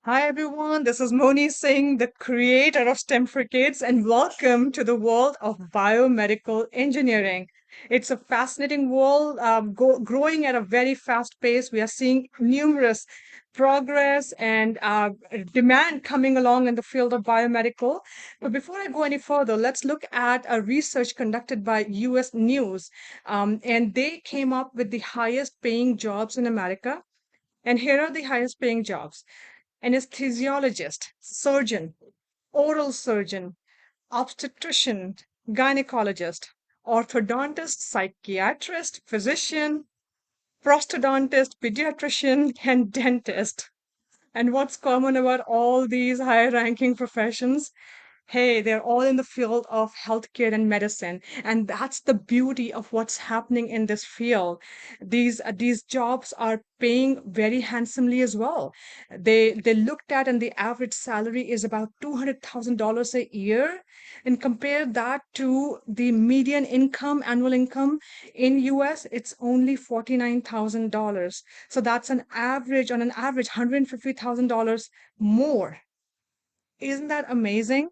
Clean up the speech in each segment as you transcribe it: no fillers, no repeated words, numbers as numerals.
Hi everyone, this is Moni Singh, the creator of STEM for Kids, and welcome to the world of biomedical engineering. It's a fascinating world, growing at a very fast pace. We are seeing numerous progress and demand coming along in the field of biomedical. But before I go any further, let's look at a research conducted by US News. And they came up with the highest paying jobs in America. And here are the highest paying jobs: anesthesiologist, surgeon, oral surgeon, obstetrician, gynecologist, orthodontist, psychiatrist, physician, prosthodontist, pediatrician, and dentist. And what's common about all these high ranking professions? Hey, they're all in the field of healthcare and medicine, and that's the beauty of what's happening in this field. These jobs are paying very handsomely as well. They looked at, and the average salary is about $200,000 a year, and compare that to the median income, annual income in US, it's only $49,000. So that's on an average, $150,000 more. Isn't that amazing?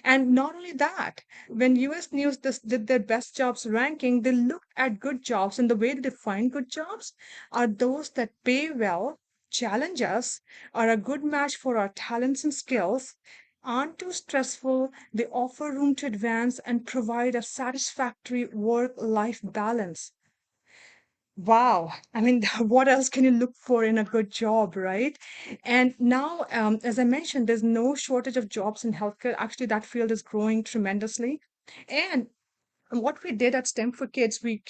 And not only that, when US News did their best jobs ranking, they looked at good jobs, and the way they define good jobs are those that pay well, challenge us, are a good match for our talents and skills, aren't too stressful, they offer room to advance, and provide a satisfactory work-life balance. Wow. I mean, what else can you look for in a good job, right? And now, as I mentioned, there's no shortage of jobs in healthcare. Actually, that field is growing tremendously. And what we did at STEM for Kids, we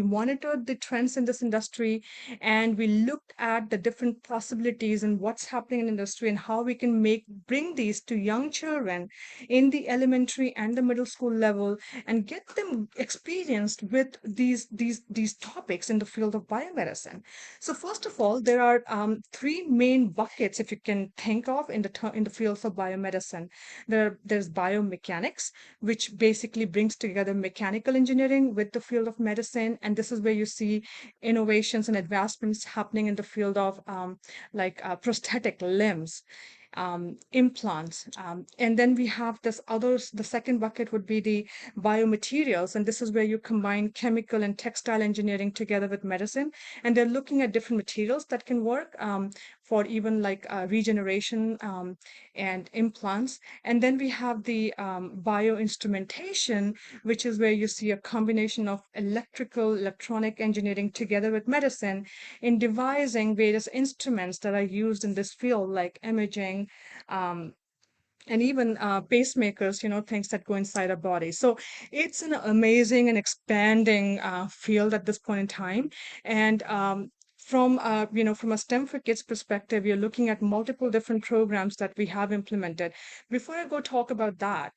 monitored the trends in this industry, and we looked at the different possibilities and what's happening in industry, and how we can make bring these to young children in the elementary and the middle school level, and get them experienced with these topics in the field of biomedicine. So first of all, there are three main buckets, if you can think of, in the fields of biomedicine. There's biomechanics, which basically brings together mechanical engineering with the field of medicine. And this is where you see innovations and advancements happening in the field of prosthetic limbs, implants. And then we have the second bucket would be the biomaterials. And this is where you combine chemical and textile engineering together with medicine. And they're looking at different materials that can work for even regeneration and implants. And then we have the bioinstrumentation, which is where you see a combination of electronic engineering together with medicine in devising various instruments that are used in this field, like imaging, um, and even pacemakers, things that go inside our body. So it's an amazing and expanding field at this point in time. And from a STEM for Kids perspective, you're looking at multiple different programs that we have implemented. Before I go talk about that,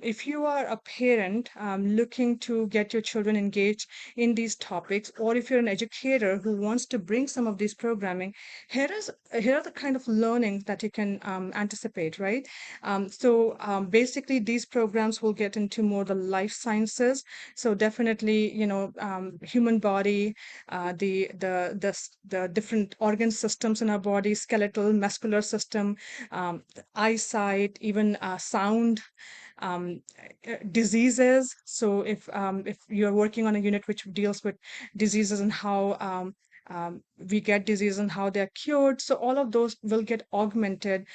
if you are a parent looking to get your children engaged in these topics, or if you're an educator who wants to bring some of these programming, here are the kind of learnings that you can anticipate, right? Basically, these programs will get into more the life sciences. So definitely, human body, the different organ systems in our body, skeletal, muscular system, eyesight, even sound, um, diseases. So if you're working on a unit which deals with diseases and how we get disease and how they're cured. So all of those will get augmented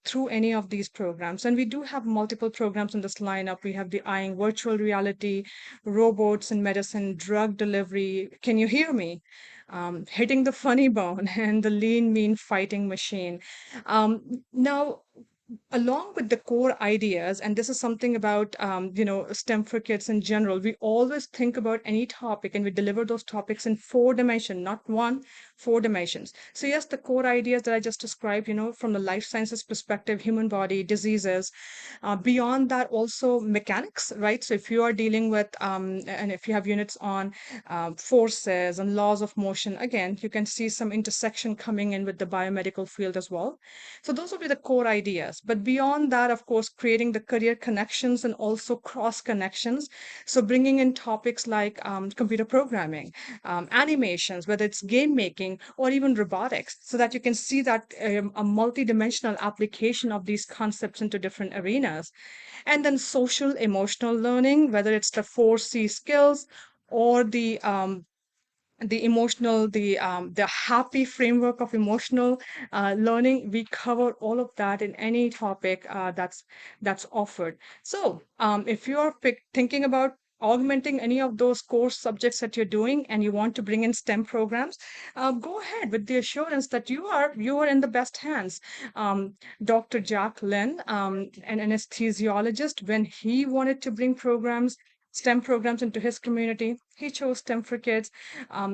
through any of these programs. And we do have multiple programs in this lineup. We have the eyeing, virtual reality, robots in medicine, drug delivery. Can you hear me? Hitting the funny bone and the lean, mean fighting machine. Now, along with the core ideas, and this is something about STEM for Kids in general, we always think about any topic and we deliver those topics in four dimension, not one, four dimensions. So yes, the core ideas that I just described, from the life sciences perspective, human body, diseases. Beyond that, also mechanics, right? So if you are dealing with and if you have units on forces and laws of motion, again, you can see some intersection coming in with the biomedical field as well. So those will be the core ideas. But beyond that, of course, creating the career connections and also cross connections. So bringing in topics like computer programming, animations, whether it's game making, making, or even robotics, so that you can see that a multidimensional application of these concepts into different arenas. And then social emotional learning, whether it's the 4C skills or the emotional, the happy framework of emotional learning. We cover all of that in any topic that's offered. So if you're thinking about augmenting any of those core subjects that you're doing and you want to bring in STEM programs, go ahead with the assurance that you are in the best hands. Dr. Jack Lynn, an anesthesiologist, when he wanted to bring STEM programs into his community, he chose STEM for Kids.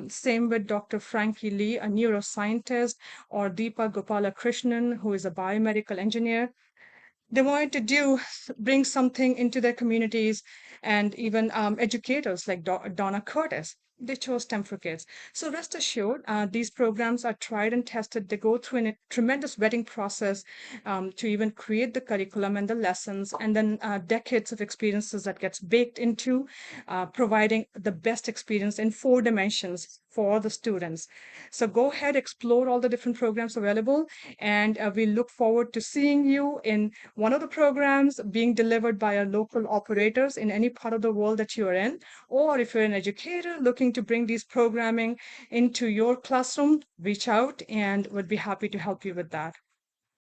Same with Dr. Frankie Lee, a neuroscientist, or Deepa Gopalakrishnan, who is a biomedical engineer. They wanted to bring something into their communities, and even educators like Donna Curtis. They chose STEM for Kids. So rest assured, these programs are tried and tested. They go through a tremendous vetting process to even create the curriculum and the lessons, and then decades of experiences that gets baked into providing the best experience in 4 dimensions for the students. So go ahead, explore all the different programs available, and we look forward to seeing you in one of the programs being delivered by our local operators in any part of the world that you are in. Or if you're an educator looking to bring these programming into your classroom, reach out and would be happy to help you with that.